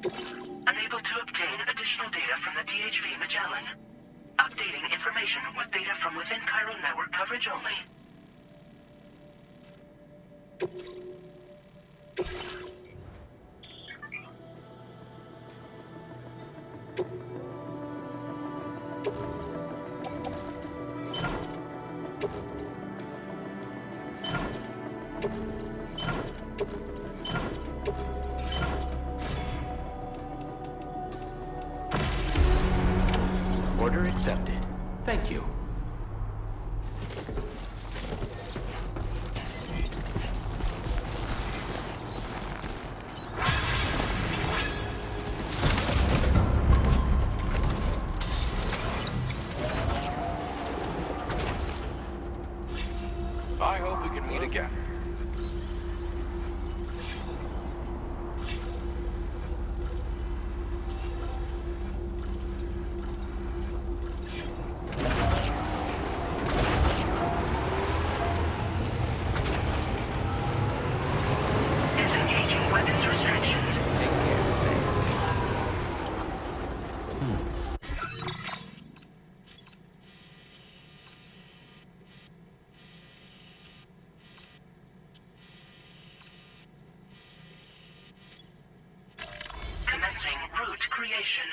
Unable to obtain additional data from the DHV Magellan. Updating information with data from within Cairo network coverage only. Order accepted. Thank you. I hope we can meet again. Disengaging weapons restrictions. Take care, Sam. Commencing route creation.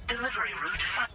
Delivery route.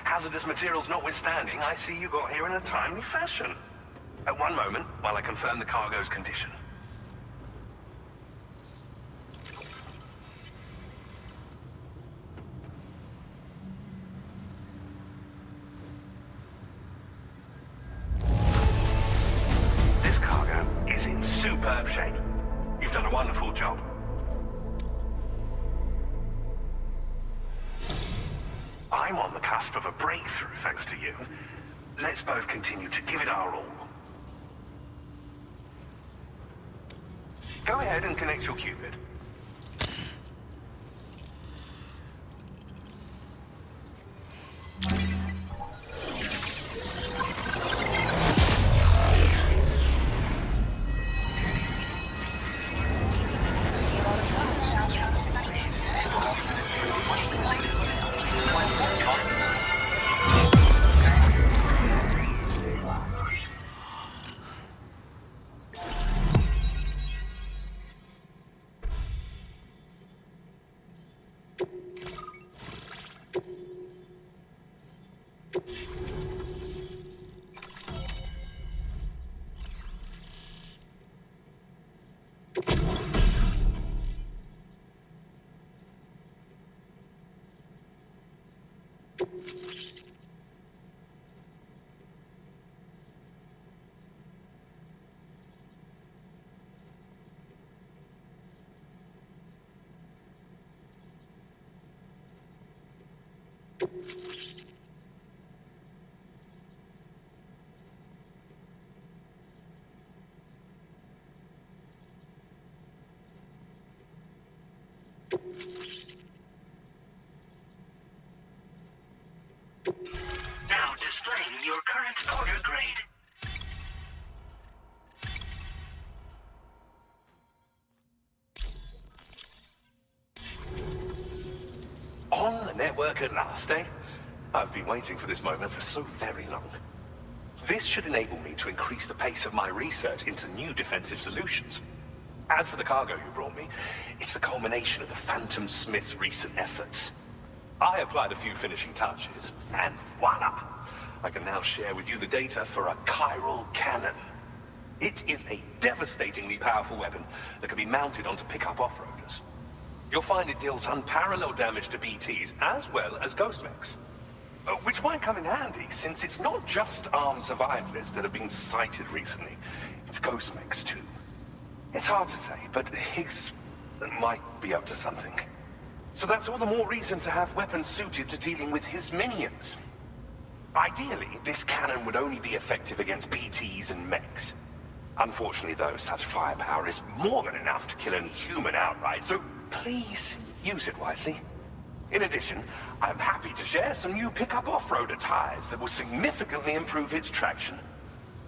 Hazardous materials notwithstanding, I see you got here in a timely fashion. At one moment, while I confirm the cargo's condition. This cargo is in superb shape. You've done a wonderful job. I'm on the cusp of a breakthrough, thanks to you. Let's both continue to give it our all. Go ahead and connect your Cupid. Now displaying your current order grade. On the network at last, eh? I've been waiting for this moment for so very long. This should enable me to increase the pace of my research into new defensive solutions. As for the cargo you brought me, it's the culmination of the Phantom Smith's recent efforts. I applied a few finishing touches, and voila! I can now share with you the data for a chiral cannon. It is a devastatingly powerful weapon that can be mounted onto pickup off-roaders. You'll find it deals unparalleled damage to BTs as well as ghost mechs. Which might come in handy, since it's not just armed survivalists that have been sighted recently. It's ghost mechs too. It's hard to say, but Higgs might be up to something. So that's all the more reason to have weapons suited to dealing with his minions. Ideally, this cannon would only be effective against BTs and mechs. Unfortunately, though, such firepower is more than enough to kill any human outright, so please use it wisely. In addition, I'm happy to share some new pickup off-roader tires that will significantly improve its traction.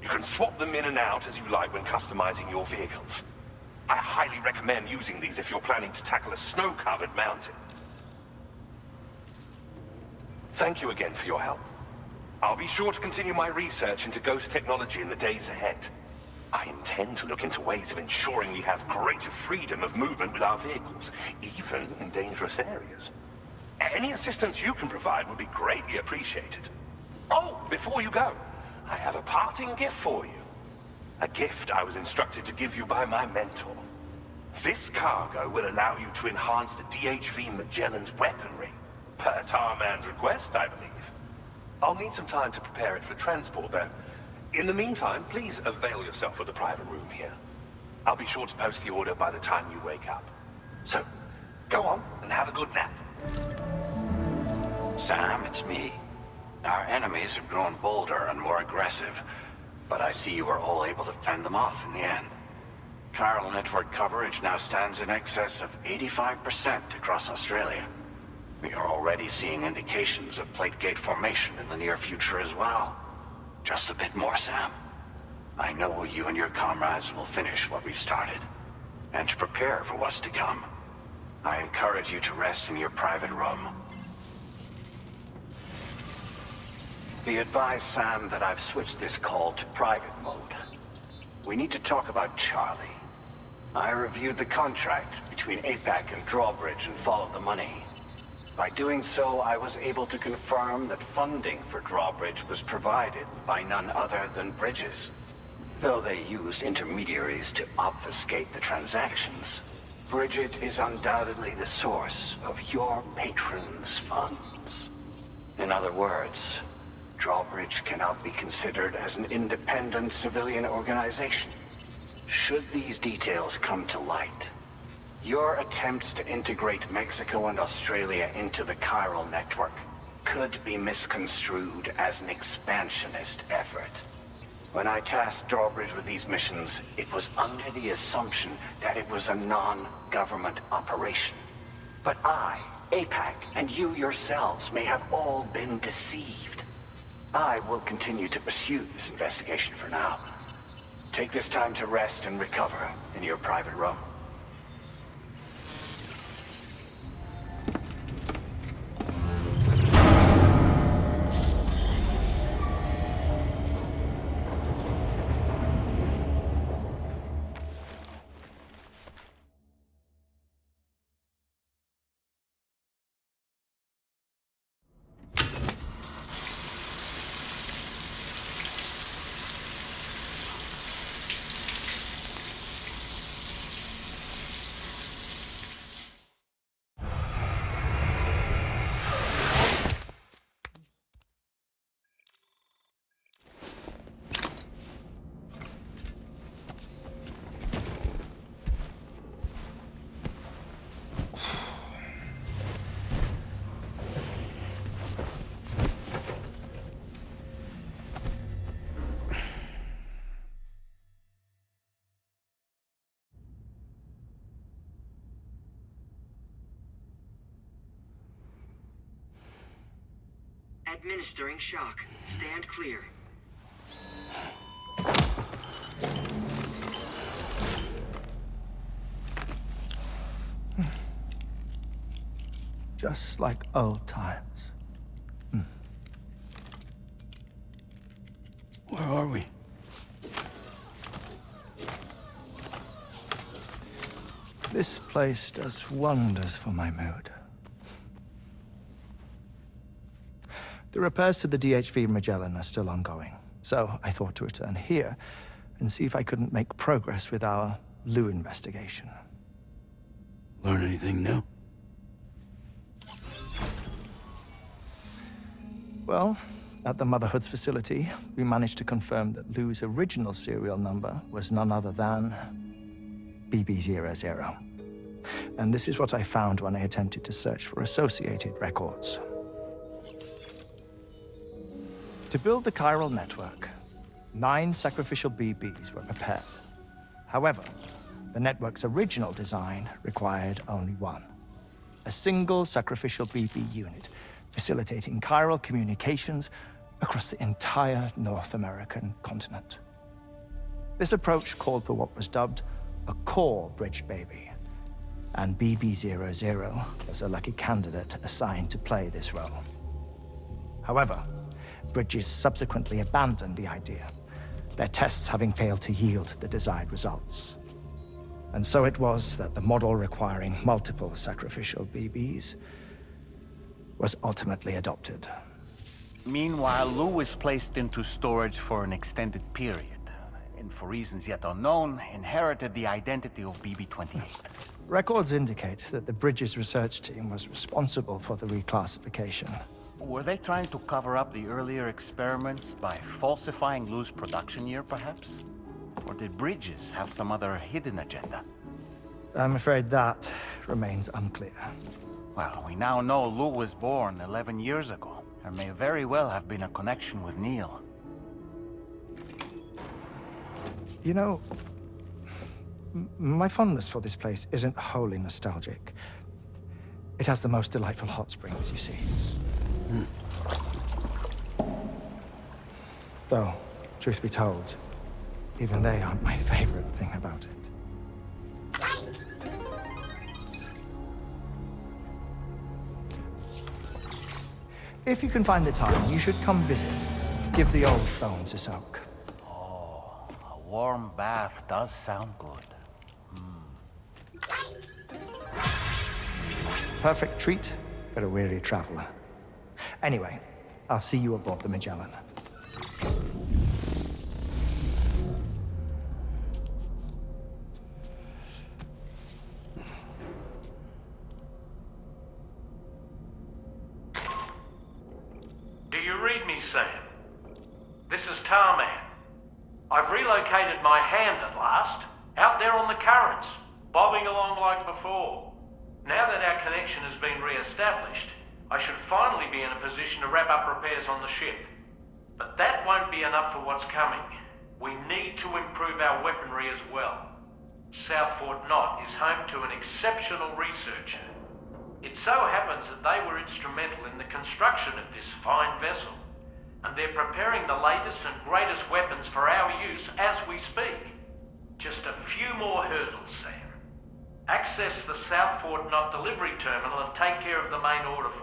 You can swap them in and out as you like when customizing your vehicles. I highly recommend using these if you're planning to tackle a snow-covered mountain. Thank you again for your help. I'll be sure to continue my research into ghost technology in the days ahead. I intend to look into ways of ensuring we have greater freedom of movement with our vehicles, even in dangerous areas. Any assistance you can provide would be greatly appreciated. Oh, before you go, I have a parting gift for you. A gift I was instructed to give you by my mentor. This cargo will allow you to enhance the DHV Magellan's weaponry, per Tarman's request, I believe. I'll need some time to prepare it for transport, though. In the meantime, please avail yourself of the private room here. I'll be sure to post the order by the time you wake up. So, go on and have a good nap. Sam, it's me. Our enemies have grown bolder and more aggressive, but I see you were all able to fend them off in the end. Chiral network coverage now stands in excess of 85% across Australia. We are already seeing indications of plate gate formation in the near future as well. Just a bit more, Sam. I know you and your comrades will finish what we've started, and to prepare for what's to come. I encourage you to rest in your private room. Be advised, Sam, that I've switched this call to private mode. We need to talk about Charlie. I reviewed the contract between APAC and Drawbridge and followed the money. By doing so, I was able to confirm that funding for Drawbridge was provided by none other than Bridges. Though they used intermediaries to obfuscate the transactions, Bridget is undoubtedly the source of your patron's funds. In other words, Drawbridge cannot be considered as an independent civilian organization. Should these details come to light, your attempts to integrate Mexico and Australia into the Chiral network could be misconstrued as an expansionist effort. When I tasked Drawbridge with these missions, it was under the assumption that it was a non-government operation. But I, APAC, and you yourselves may have all been deceived. I will continue to pursue this investigation for now. Take this time to rest and recover in your private room. Administering shock. Stand clear. Just like old times. Where are we? This place does wonders for my mood. The repairs to the DHV Magellan are still ongoing, so I thought to return here and see if I couldn't make progress with our Lou investigation. Learn anything new? Well, at the Motherhood's facility, we managed to confirm that Lou's original serial number was none other than BB00. And this is what I found when I attempted to search for associated records. To build the chiral network, 9 sacrificial BBs were prepared. However, the network's original design required only 1. A single sacrificial BB unit, facilitating chiral communications across the entire North American continent. This approach called for what was dubbed a core bridge baby, and BB-00 was a lucky candidate assigned to play this role. However, Bridges subsequently abandoned the idea, their tests having failed to yield the desired results. And so it was that the model requiring multiple sacrificial BBs was ultimately adopted. Meanwhile, Lou was placed into storage for an extended period, and for reasons yet unknown, inherited the identity of BB-28. Records indicate that the Bridges research team was responsible for the reclassification. Were they trying to cover up the earlier experiments by falsifying Lou's production year, perhaps? Or did Bridges have some other hidden agenda? I'm afraid that remains unclear. Well, we now know Lou was born 11 years ago. There may very well have been a connection with Neil. You know, my fondness for this place isn't wholly nostalgic. It has the most delightful hot springs, you see. Though, truth be told, even they aren't my favorite thing about it. If you can find the time, you should come visit. Give the old bones a soak. Oh, a warm bath does sound good. Perfect treat for a weary traveler. Anyway, I'll see you aboard the Magellan. Do you read me, Sam? This is Tarman. I've relocated my hand at last, out there on the currents, bobbing along like before. Now that our connection has been re-established, I should finally be in a position to wrap up repairs on the ship. But that won't be enough for what's coming. We need to improve our weaponry as well. South Fort Knot is home to an exceptional researcher. It so happens that they were instrumental in the construction of this fine vessel, and they're preparing the latest and greatest weapons for our use as we speak. Just a few more hurdles, Sam. Access the South Fort Knot delivery terminal and take care of the main order for me.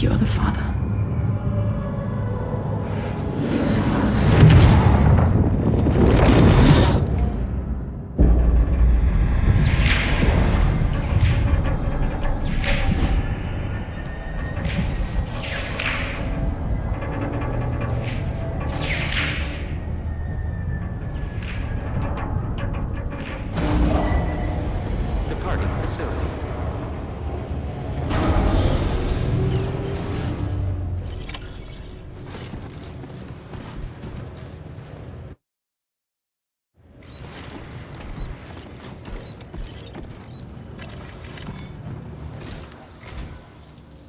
You're the father. Departing facility.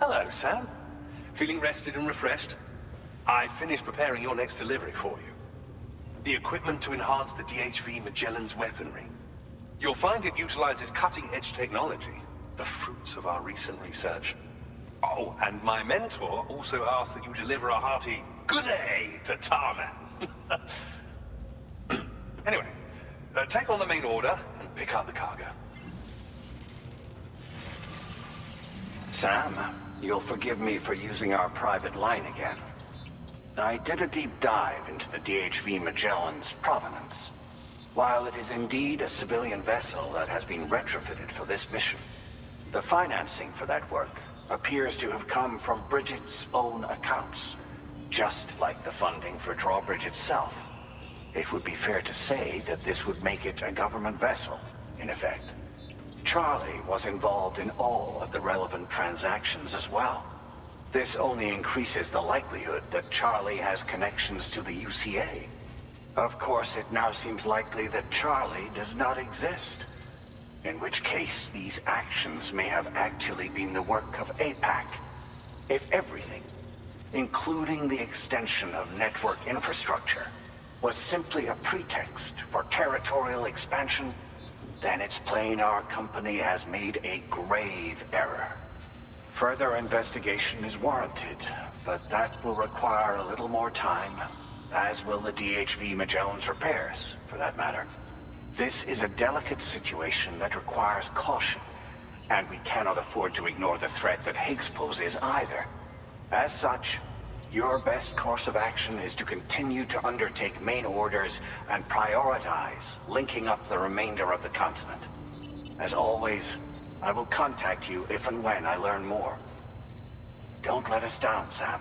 Hello, Sam. Feeling rested and refreshed? I finished preparing your next delivery for you. The equipment to enhance the DHV Magellan's weaponry. You'll find it utilizes cutting-edge technology, the fruits of our recent research. Oh, and my mentor also asked that you deliver a hearty good day to Tarman. Anyway, take on the main order and pick up the cargo. Sam, you'll forgive me for using our private line again. I did a deep dive into the DHV Magellan's provenance. While it is indeed a civilian vessel that has been retrofitted for this mission, the financing for that work appears to have come from Bridget's own accounts, just like the funding for Drawbridge itself. It would be fair to say that this would make it a government vessel, in effect. Charlie was involved in all of the relevant transactions as well. This only increases the likelihood that Charlie has connections to the UCA. Of course, it now seems likely that Charlie does not exist. In which case, these actions may have actually been the work of APAC. If everything, including the extension of network infrastructure, was simply a pretext for territorial expansion, then it's plain our company has made a grave error. Further investigation is warranted, but that will require a little more time, as will the DHV Magellan's repairs, for that matter. This is a delicate situation that requires caution, and we cannot afford to ignore the threat that Higgs poses either. As such, your best course of action is to continue to undertake main orders and prioritize linking up the remainder of the continent. As always, I will contact you if and when I learn more. Don't let us down, Sam.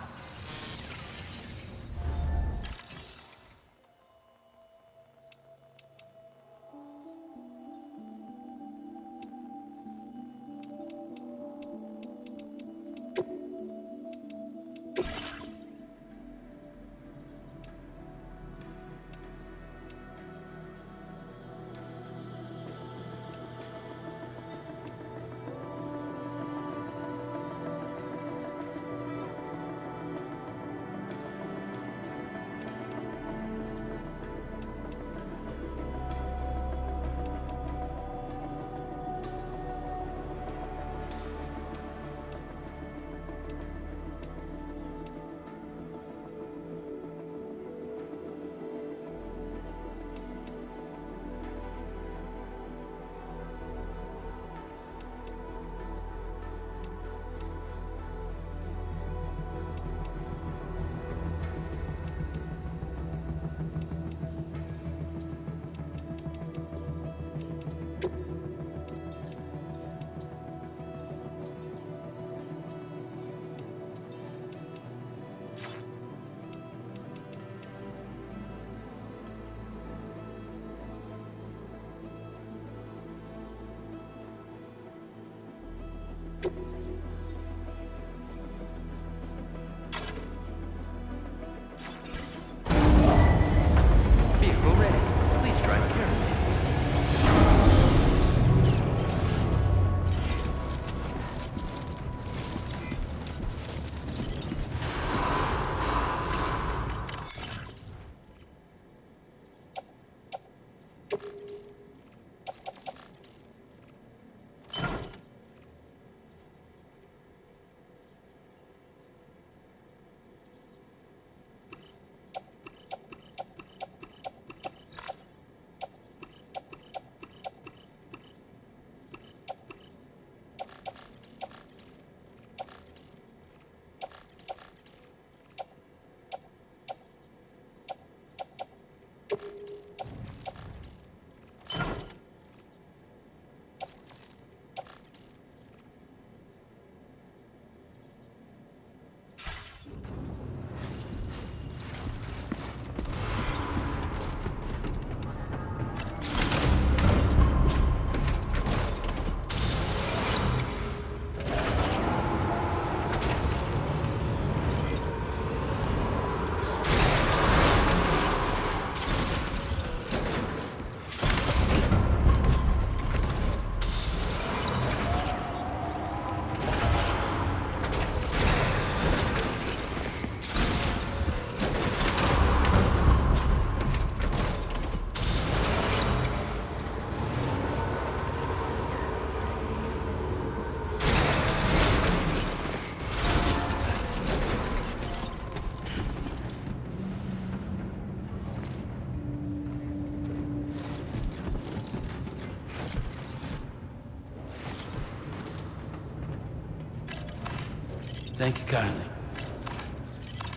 Thank you kindly.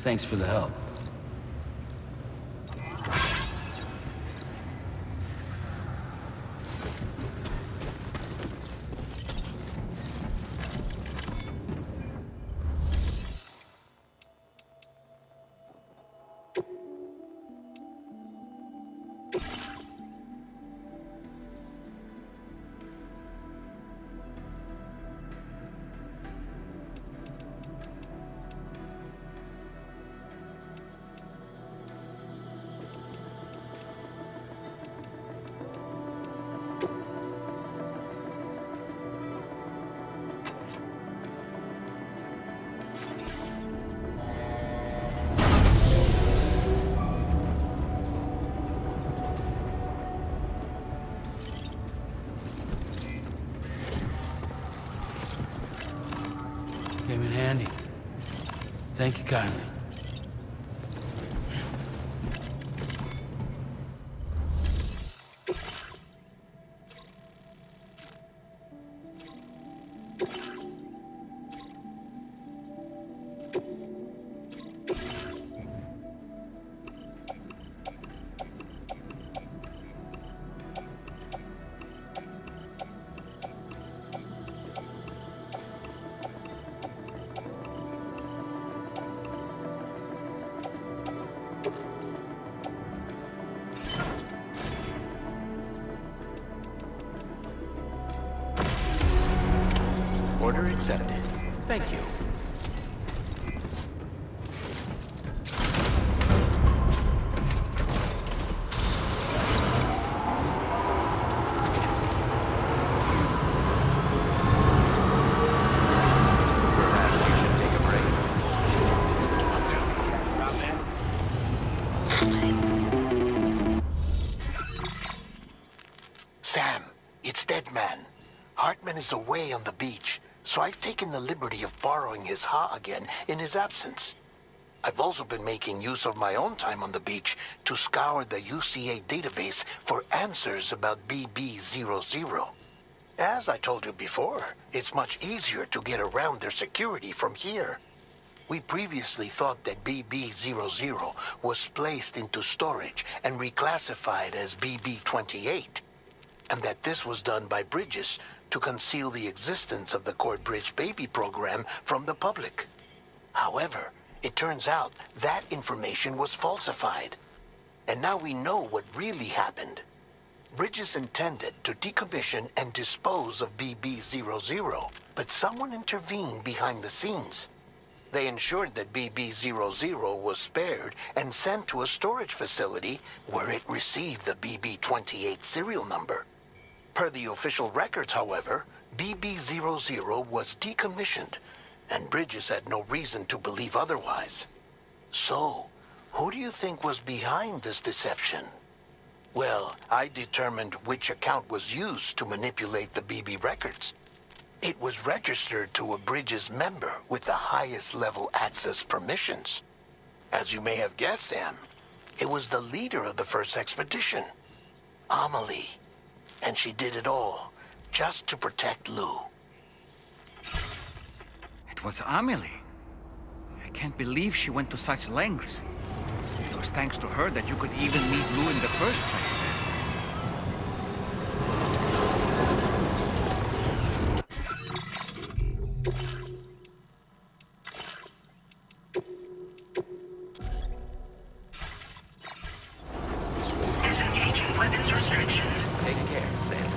Thanks for the help. Came in handy. Thank you kindly. Order accepted. Thank you. Perhaps you should take a break. Sam, it's Deadman. Hartman is away on the beach, so I've taken the liberty of borrowing his Ha again in his absence. I've also been making use of my own time on the beach to scour the UCA database for answers about BB-00. As I told you before, it's much easier to get around their security from here. We previously thought that BB-00 was placed into storage and reclassified as BB-28, and that this was done by Bridges to conceal the existence of the Court Bridge baby program from the public. However, it turns out that information was falsified. And now we know what really happened. Bridges intended to decommission and dispose of BB-00, but someone intervened behind the scenes. They ensured that BB-00 was spared and sent to a storage facility where it received the BB-28 serial number. Per the official records, however, BB-00 was decommissioned, and Bridges had no reason to believe otherwise. So, who do you think was behind this deception? Well, I determined which account was used to manipulate the BB records. It was registered to a Bridges member with the highest level access permissions. As you may have guessed, Sam, it was the leader of the first expedition, Amelie. And she did it all just to protect Lou. It was Amelie. I can't believe she went to such lengths. It was thanks to her that you could even meet Lou in the first place then. Disengaging weapons restrictions. Take care, Sam.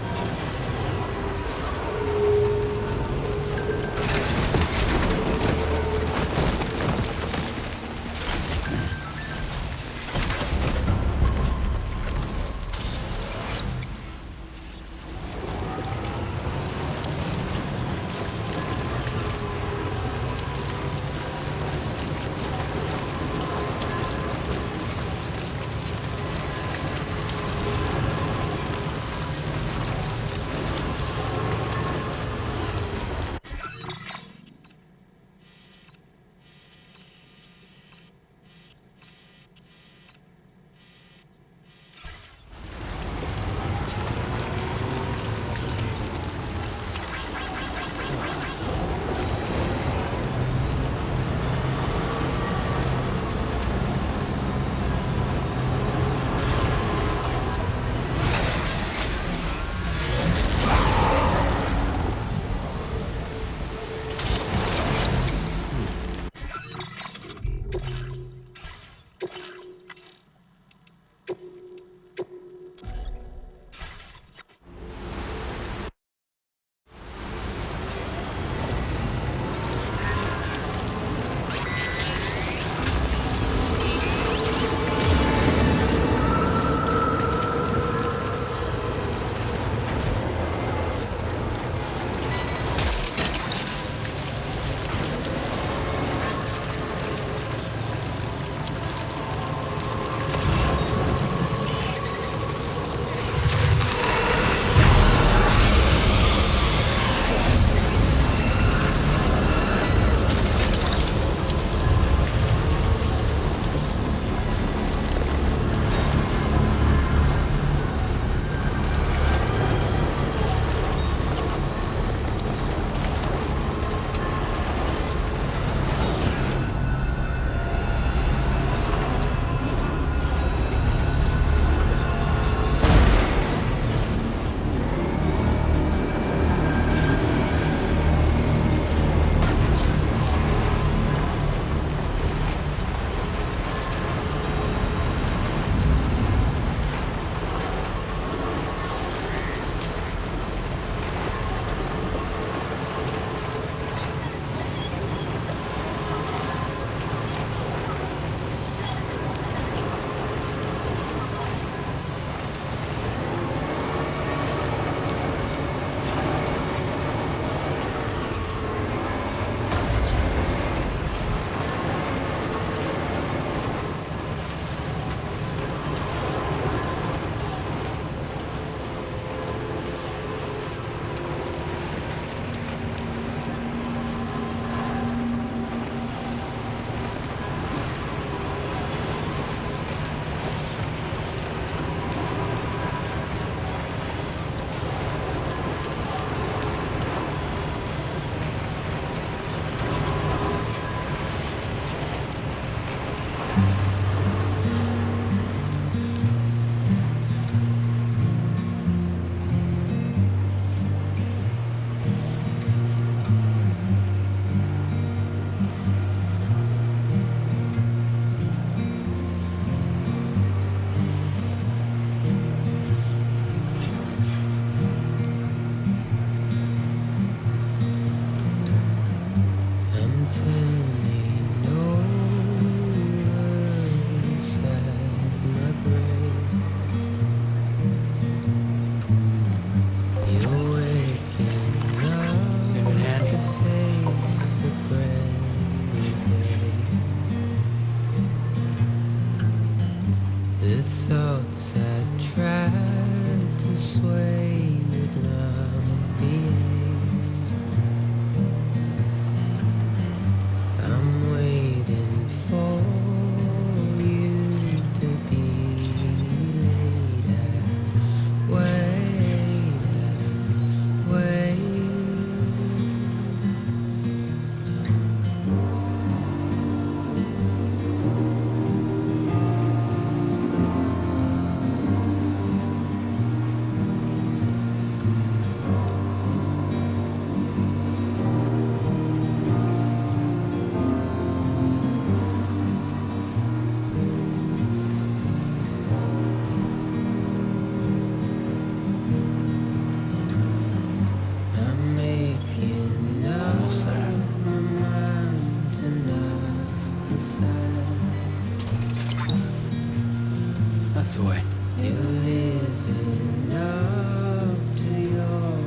That's the way. You're living up to your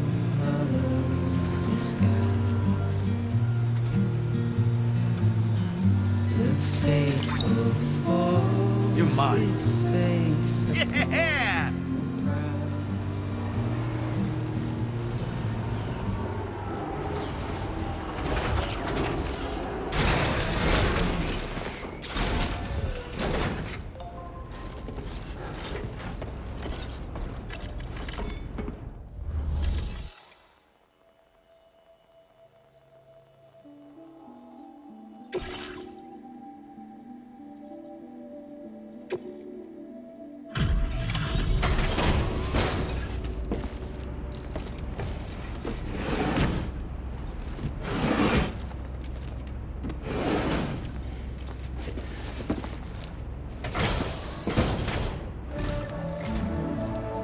hollow disguise. The fate will fall. You're mine. Its face. Yeah!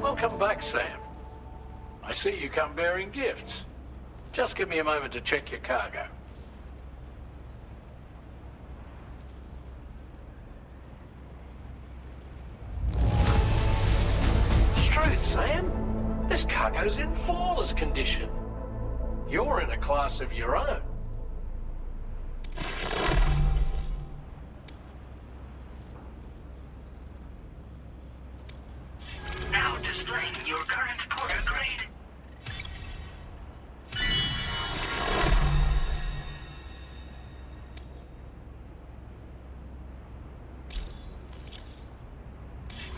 Welcome back, Sam. I see you come bearing gifts. Just give me a moment to check your cargo. Struth, Sam. This cargo's in flawless condition. You're in a class of your own. Now displaying your current porter grade.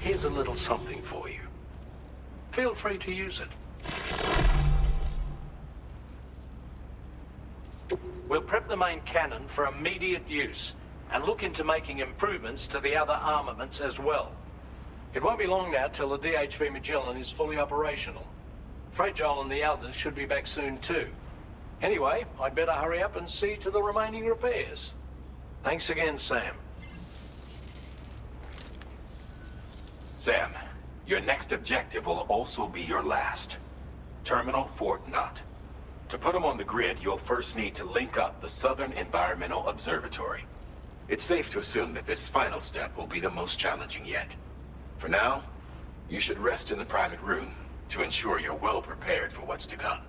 Here's a little something for you. Feel free to use it. We'll prep the main cannon for immediate use and look into making improvements to the other armaments as well. It won't be long now till the DHV Magellan is fully operational. Fragile and the others should be back soon too. Anyway, I'd better hurry up and see to the remaining repairs. Thanks again, Sam. Sam, your next objective will also be your last. Terminal Fort Knott. To put them on the grid, you'll first need to link up the Southern Environmental Observatory. It's safe to assume that this final step will be the most challenging yet. For now, you should rest in the private room to ensure you're well prepared for what's to come.